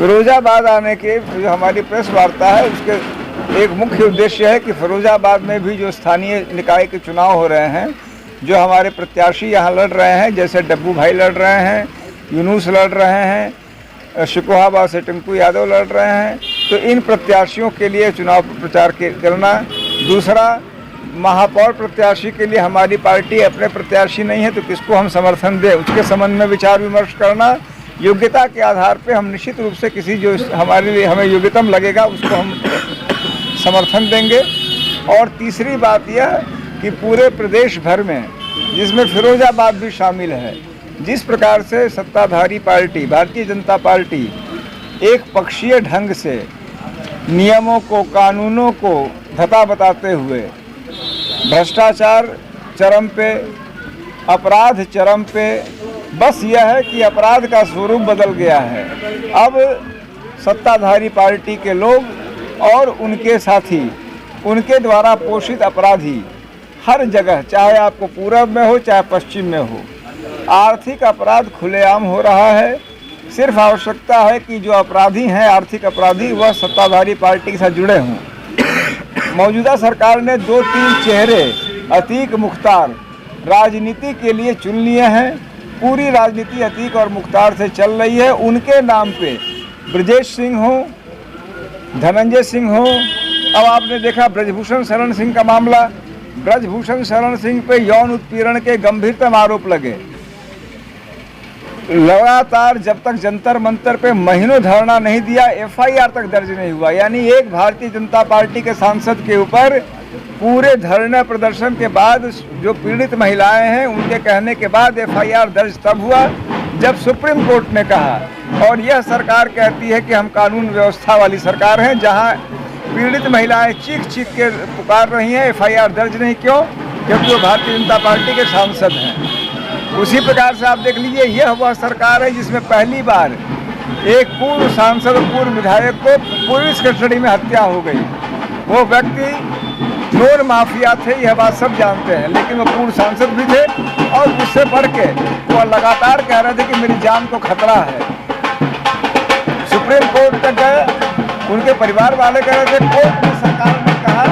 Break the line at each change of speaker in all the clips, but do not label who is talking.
फिरोजाबाद आने के जो हमारी प्रेस वार्ता है उसके एक मुख्य उद्देश्य है कि फिरोजाबाद में भी जो स्थानीय निकाय के चुनाव हो रहे हैं, जो हमारे प्रत्याशी यहाँ लड़ रहे हैं, जैसे डब्बू भाई लड़ रहे हैं, यूनुस लड़ रहे हैं, शिकोहाबाद से टिंकू यादव लड़ रहे हैं, तो इन प्रत्याशियों के लिए चुनाव प्रचार करना। दूसरा, महापौर प्रत्याशी के लिए हमारी पार्टी अपने प्रत्याशी नहीं है तो किसको हम समर्थन दें, उसके संबंध में विचार विमर्श करना। योग्यता के आधार पे हम निश्चित रूप से किसी जो हमारे लिए हमें योग्यतम लगेगा उसको हम समर्थन देंगे। और तीसरी बात यह कि पूरे प्रदेश भर में, जिसमें फिरोजाबाद भी शामिल है, जिस प्रकार से सत्ताधारी पार्टी भारतीय जनता पार्टी एक पक्षीय ढंग से नियमों को, कानूनों को धता बताते हुए भ्रष्टाचार चरम पे, अपराध चरम पे, बस यह है कि अपराध का स्वरूप बदल गया है। अब सत्ताधारी पार्टी के लोग और उनके साथी, उनके द्वारा पोषित अपराधी हर जगह, चाहे आपको पूरब में हो चाहे पश्चिम में हो, आर्थिक अपराध खुलेआम हो रहा है। सिर्फ आवश्यकता है कि जो अपराधी हैं, आर्थिक अपराधी, वह सत्ताधारी पार्टी के साथ जुड़े हों। मौजूदा सरकार ने 2-3 चेहरे, अतीक मुख्तार, राजनीति के लिए चुन लिए हैं। पूरी राजनीति अतीक और मुख्तार से चल रही है। उनके नाम पे ब्रजेश सिंह हो, धनंजय सिंह हो, अब आपने देखा ब्रजभूषण शरण सिंह का मामला, ब्रजभूषण शरण सिंह पे यौन उत्पीड़न के गंभीरतम आरोप लगे। लगातार जब तक जंतर मंतर पे महीनों धरना नहीं दिया, एफआईआर तक दर्ज नहीं हुआ। यानी एक भारतीय जनता पार्टी के सांसद के ऊपर पूरे धरना प्रदर्शन के बाद जो पीड़ित महिलाएं हैं, उनके कहने के बाद एफआईआर दर्ज तब हुआ जब सुप्रीम कोर्ट ने कहा। और यह सरकार कहती है कि हम कानून व्यवस्था वाली सरकार हैं, जहां पीड़ित महिलाएं चीख चीख के पुकार रही हैं, एफआईआर दर्ज नहीं। क्यों? क्योंकि वो भारतीय जनता पार्टी के सांसद हैं। उसी प्रकार से आप देख लीजिए, यह वह सरकार है जिसमें पहली बार एक पूर्व सांसद, पूर्व विधायक को पुलिस कस्टडी में हत्या हो गई। वो व्यक्ति नोन माफिया थे, यह बात सब जानते हैं, लेकिन वो पूर्व सांसद भी थे और उससे बढ़ के वो लगातार कह रहे थे कि मेरी जान को खतरा है। सुप्रीम कोर्ट तक गए, उनके परिवार वाले कह रहे थे, कोर्ट में सरकार ने कहा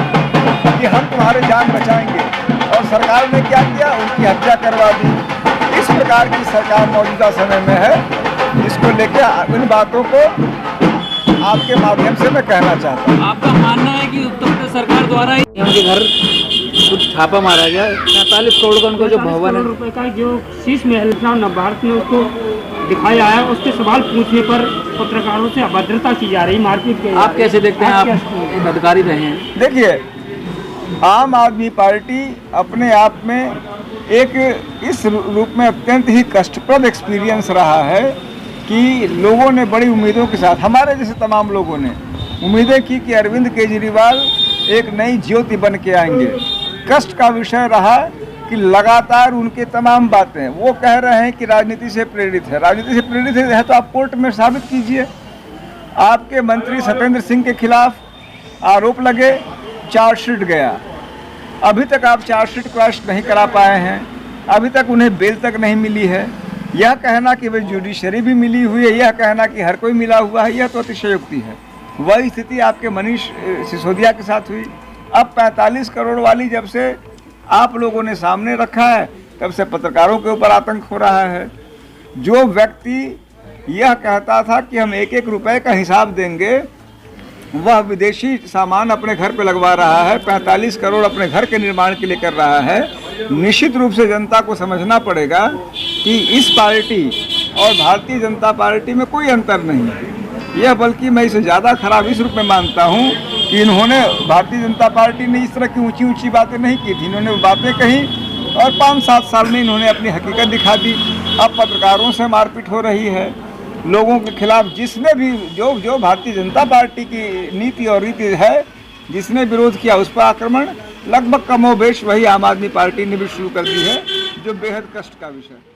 कि हम तुम्हारे जान बचाएंगे, और सरकार ने क्या किया? उनकी हत्या करवा दी। इस प्रकार की सरकार मौजूदा समय में है, जिसको लेकर इन बातों को आपके माध्यम से मैं कहना चाहता हूँ।
आपका मानना है कि उत्तर प्रदेश सरकार द्वारा ही उनके घर कुछ छापा मारा गया, 45 करोड़ का उनका जो भवन है, रुपए का जो शीश महल था नवभारत में, उसको दिखाया है। उसके सवाल पूछने पर पत्रकारों से अभद्रता की जा रही, मारपीट की। आप कैसे देखते हैं? आप एक अधिकारी रहे हैं।
देखिए, आम आदमी पार्टी अपने आप में एक इस रूप में अत्यंत ही कष्टप्रद एक्सपीरियंस रहा है कि लोगों ने बड़ी उम्मीदों के साथ, हमारे जैसे तमाम लोगों ने उम्मीदें की कि अरविंद केजरीवाल एक नई ज्योति बन के आएंगे। कष्ट का विषय रहा कि लगातार उनके तमाम बातें, वो कह रहे हैं कि राजनीति से प्रेरित है। राजनीति से प्रेरित है तो आप कोर्ट में साबित कीजिए। आपके मंत्री सत्येंद्र सिंह के खिलाफ आरोप लगे, चार्जशीट गया, अभी तक आप चार्जशीट क्रश नहीं करा पाए हैं, अभी तक उन्हें बेल तक नहीं मिली है। यह कहना कि वे जुडिशरी भी मिली हुई है, यह कहना कि हर कोई मिला हुआ है, यह तो अतिशयोक्ति है। वही स्थिति आपके मनीष सिसोदिया के साथ हुई। अब 45 करोड़ वाली जब से आप लोगों ने सामने रखा है, तब से पत्रकारों के ऊपर आतंक हो रहा है। जो व्यक्ति यह कहता था कि हम 1-1 रुपए का हिसाब देंगे, वह विदेशी सामान अपने घर पे लगवा रहा है, 45 करोड़ अपने घर के निर्माण के लिए कर रहा है। निश्चित रूप से जनता को समझना पड़ेगा कि इस पार्टी और भारतीय जनता पार्टी में कोई अंतर नहीं है। यह बल्कि मैं इसे ज़्यादा खराब इस रूप में मानता हूँ कि इन्होंने, भारतीय जनता पार्टी ने इस तरह की ऊंची ऊंची बातें नहीं की थी। इन्होंने बातें कही और 5-7 साल में इन्होंने अपनी हकीकत दिखा दी। अब पत्रकारों से मारपीट हो रही है, लोगों के खिलाफ जिसने भी जो भारतीय जनता पार्टी की नीति और रीति है, जिसने विरोध किया उस पर आक्रमण, लगभग कमोबेश वही आम आदमी पार्टी ने भी शुरू कर दी है, जो बेहद कष्ट का विषय है।